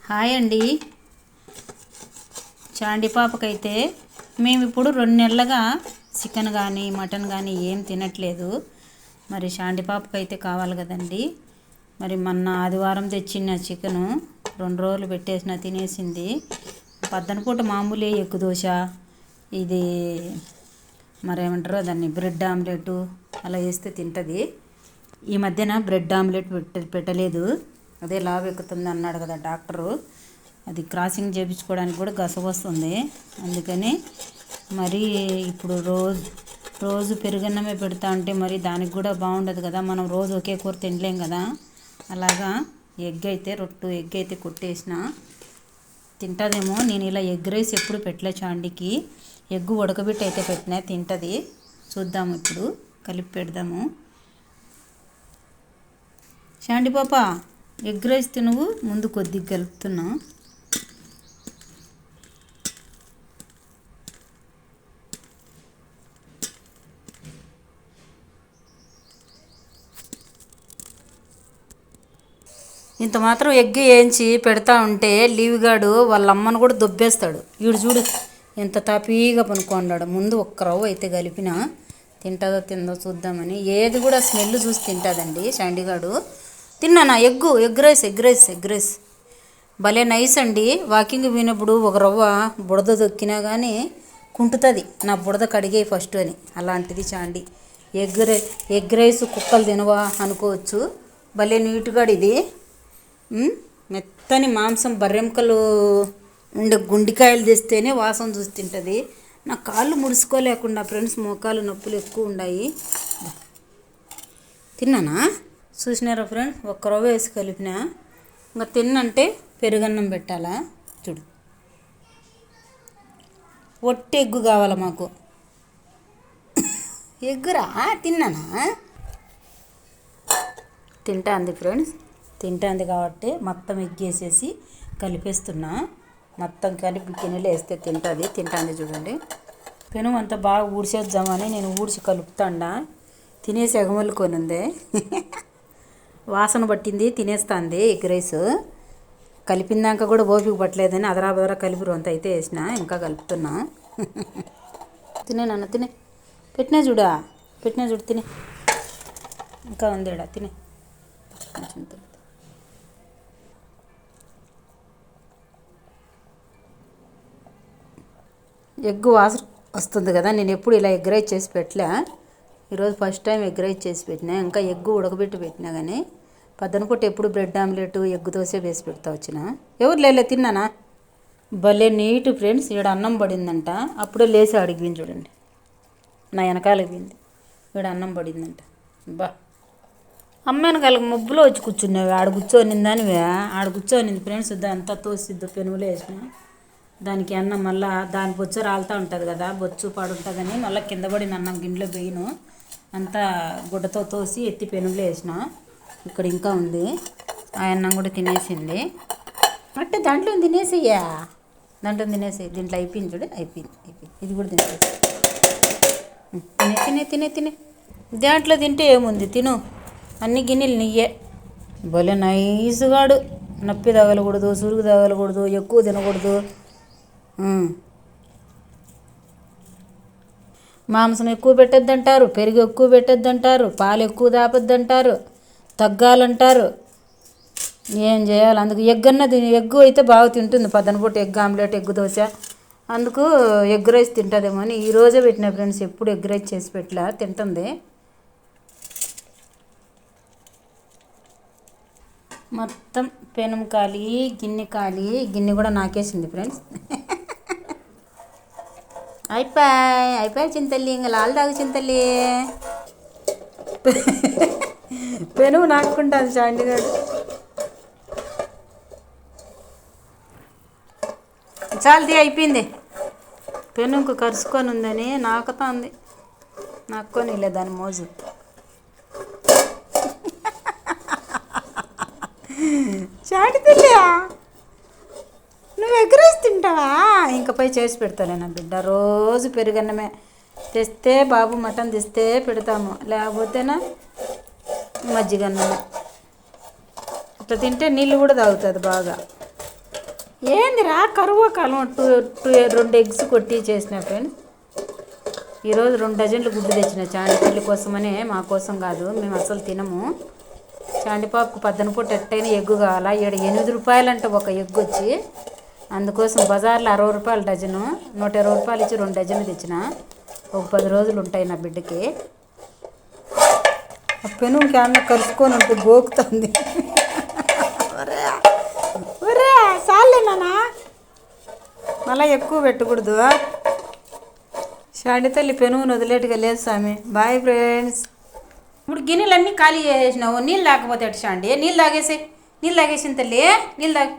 Hi అండి. చాండి పాపకైతే మేము ఇప్పుడు 2 నెలలుగా చికెన్ కానీ మటన్ కానీ ఏం తినట్లేదు. మరి చాండి పాపకైతే కావాలి కదండి. మరి మొన్న ఆదివారం తెచ్చిన చికెను 2 రోజులు పెట్టేసిన తినేసింది. పద్దనపూట మామూలే ఎగ్గు దోశ, ఇది మరేమంటారో దాన్ని బ్రెడ్ ఆమ్లెట్ అలా వేస్తే తింటుంది. ఈ మధ్యన బ్రెడ్ ఆమ్లెట్ పెట్టలేదు. అదే లావు ఎక్కుతుంది అన్నాడు కదా డాక్టరు. అది క్రాసింగ్ చేయించుకోవడానికి కూడా గసవస్తుంది. అందుకని మరి ఇప్పుడు రోజు పెరుగన్నమే పెడతా ఉంటే మరి దానికి కూడా బాగుండదు కదా. మనం రోజు ఒకే కూర తినలేం కదా. అలాగా ఎగ్ అయితే కొట్టేసిన తింటుందేమో. నేను ఇలా ఎగ్ రైస్ ఎప్పుడు పెట్టలే చాండికి. ఎగ్గు ఉడకబెట్టి అయితే పెట్టినా తింటుంది. చూద్దాము, ఇప్పుడు కలిపి పెడదాము. చాండి పాప ఎగ్ రైస్ తినువు, ముందు కొద్దిగా కలుపుతున్నా. ఇంత మాత్రం ఎగ్ వేయించి పెడతా ఉంటే లీవిగాడు వాళ్ళ అమ్మను కూడా దొబ్బేస్తాడు. వీడు చూడు ఎంత తాపీగా పనుకోన్నాడు. ముందు ఒక్క రవ్వ అయితే కలిపిన తింటుందో తిందో చూద్దామని. ఏది కూడా స్మెల్ చూసి తింటుందండి చండిగాడు. తిన్నానా ఎగ్ రైస్ భలే నైస్ అండి. వాకింగ్ పోయినప్పుడు ఒక రవ్వ బుడద దొక్కినా కానీ కుంటుతుంది. నా బుడద కడిగే ఫస్ట్ అని. అలాంటిది చాండి. ఎగ్ రైస్ కుక్కలు తినవా అనుకోవచ్చు. భలే నీట్గా ఇది. మెత్తని మాంసం బర్రెంకలు ఉండే గుండికాయలు తెస్తేనే వాసన చూసి తింటుంది. నా కాళ్ళు ముడుచుకోలేకుండా ఫ్రెండ్స్, మోకాలు నొప్పులు ఎక్కువ ఉన్నాయి. తిన్నానా చూసినారా ఫ్రెండ్స్, ఒక్క రవ్వ వేసి కలిపిన. ఇంకా తిన్నంటే పెరుగన్నం పెట్టాలా చూడు. ఒట్టి ఎగ్గు కావాలా మాకు. ఎగ్గురా తిన్నానా. తింటాంది ఫ్రెండ్స్, తింటుంది కాబట్టి మొత్తం ఎగ్గేసేసి కలిపేస్తున్నా. మొత్తం కలిపి గిన్నెలు వేస్తే తింటుంది చూడండి. పెనం అంతా బాగా ఊడ్చేద్దామని నేను ఊడ్చి కలుపుతాండా. తినేసి ఎగమలుకొని ఉంది. వాసన పట్టింది, తినేస్తుంది ఎగ్ రైస్. కలిపిందాక కూడా ఓపిక పట్టలేదని అదరా కలిపి రొంత అయితే వేసిన. ఇంకా కలుపుతున్నా. తినే నాన్న తినే. పెట్టినా చూడు తినే. ఇంకా ఉంది ఇడా తినే. ఎగ్ వాసన వస్తుంది కదా. నేను ఎప్పుడు ఇలా ఎగ్ రైస్ చేసి పెట్టలే. ఈరోజు ఫస్ట్ టైం ఎగ్ రైస్ చేసి పెట్టినా. ఇంకా ఎగ్గు ఉడకబెట్టి పెట్టినా కానీ పద్దనపూట ఎప్పుడు బ్రెడ్ ఆమ్లెట్ ఎగ్ దోశ వేసి పెడతా వచ్చిన. ఎవరు లేలే తిన్నానా. భలే నీట్ ఫ్రెండ్స్. ఈడ అన్నం పడిందంట. అప్పుడే లేచి అడిగిపోయింది చూడండి. నా వెనకాల పోయింది. ఈడ అన్నం పడిందంట. బా అమ్మ వెనకాలకు మబ్బులో వచ్చి కూర్చున్నావు. ఆడ కూర్చోనిందానివే. ఆడ కూర్చోనింది ఫ్రెండ్స్. అంతా తోసిద్దు పెనుములు వేసిన దానికి అన్నం. మళ్ళీ దాని బొచ్చు రాలుతూ ఉంటుంది కదా, బొచ్చు పాడుంటుందని మళ్ళీ కింద పడిన అన్నం గిన్నెలో పోయిను. అంతా గుడ్డతో తోసి ఎత్తి పెనుములు వేసిన. ఇక్కడ ఇంకా ఉంది. ఆ అన్నం కూడా తినేసింది. అంటే దాంట్లో తినేసేయ్యా. దీంట్లో అయిపోయింది చూడు. అయిపోయింది. ఇది కూడా తినేసి తినే. దాంట్లో తింటే ఏముంది, తిను. అన్ని గిన్నెలు నెయ్యే. భలే నైస్గాడు. నొప్పి తగలకూడదు, సురుగు తగలకూడదు, ఎక్కువ తినకూడదు. మాంసం ఎక్కువ పెట్టద్దంటారు, పెరుగు ఎక్కువ పెట్టద్దంటారు, పాలు ఎక్కువ దాపద్దంటారు, తగ్గాలంటారు. ఏం చేయాలి. అందుకు ఎగ్గు అయితే బాగా తింటుంది. పద్దనపూట ఎగ్ ఆమ్లెట్, ఎగ్ దోశ. అందుకు ఎగ్ రైస్ తింటుందేమో అని ఈరోజే పెట్టిన ఫ్రెండ్స్. ఎప్పుడు ఎగ్ రైస్ చేసి పెట్టలే. తింటుంది. మొత్తం పెనం కాలి, గిన్నె కూడా నాకేసింది ఫ్రెండ్స్. అయిపోయి చింతల్లి. ఇంకా లాల్ తాగు చింతల్లి. పెనుగు నాకుంటుంది చాండిగాడు. చాలది అయిపోయింది. పెనుగు కరుచుకొని ఉందని నాకుతా ఉంది. నాక్కోనిలే దాని మోజు. చాటితల్లియా, నువ్వు ఎగ్ రైస్ తింటావా? ఇంక పై చేసి పెడతానే నా బిడ్డ. రోజు పెరుగన్నమే తెస్తే, బాబు మటన్ తెస్తే పెడతాము. లేకపోతేనా మజ్జిగన్నమే. ఇట్లా తింటే నీళ్ళు కూడా తాగుతుంది బాగా. ఏందిరా కరువు కాలం 2 ఎగ్స్ కొట్టి చేసిన ఫ్రెండ్స్. ఈరోజు 2 డజన్లు గుడ్డు తెచ్చిన చాండిపల్లి కోసమనే, మా కోసం కాదు, మేము అసలు తినము. చాండిపాకు పద్దనపూట ఎట్టయినా ఎగ్గు కావాలా. 8 రూపాయలంట ఒక ఎగ్గు వచ్చి. అందుకోసం బజార్లో 60 రూపాయలు డజను, 120 రూపాయలు ఇచ్చి 2 డజన్లు తెచ్చిన. ఒక 10 రోజులు ఉంటాయి నా బిడ్డకి. పెనుకి అన్న కలుసుకొని ఉంటే గోకుతుంది. ఒరే చాలేనా, మళ్ళీ ఎక్కువ పెట్టకూడదు. షాడి తల్లి పెనుగుని వదిలేట్టుగా లేదు స్వామి. Bye friends. ఇప్పుడు గిన్నెలన్నీ ఖాళీ చేసినావు. నీళ్ళు లేకపోతే ఎట్లా షాండి? నీళ్ళు తాగేసి తల్లి, నీళ్ళు తాగు.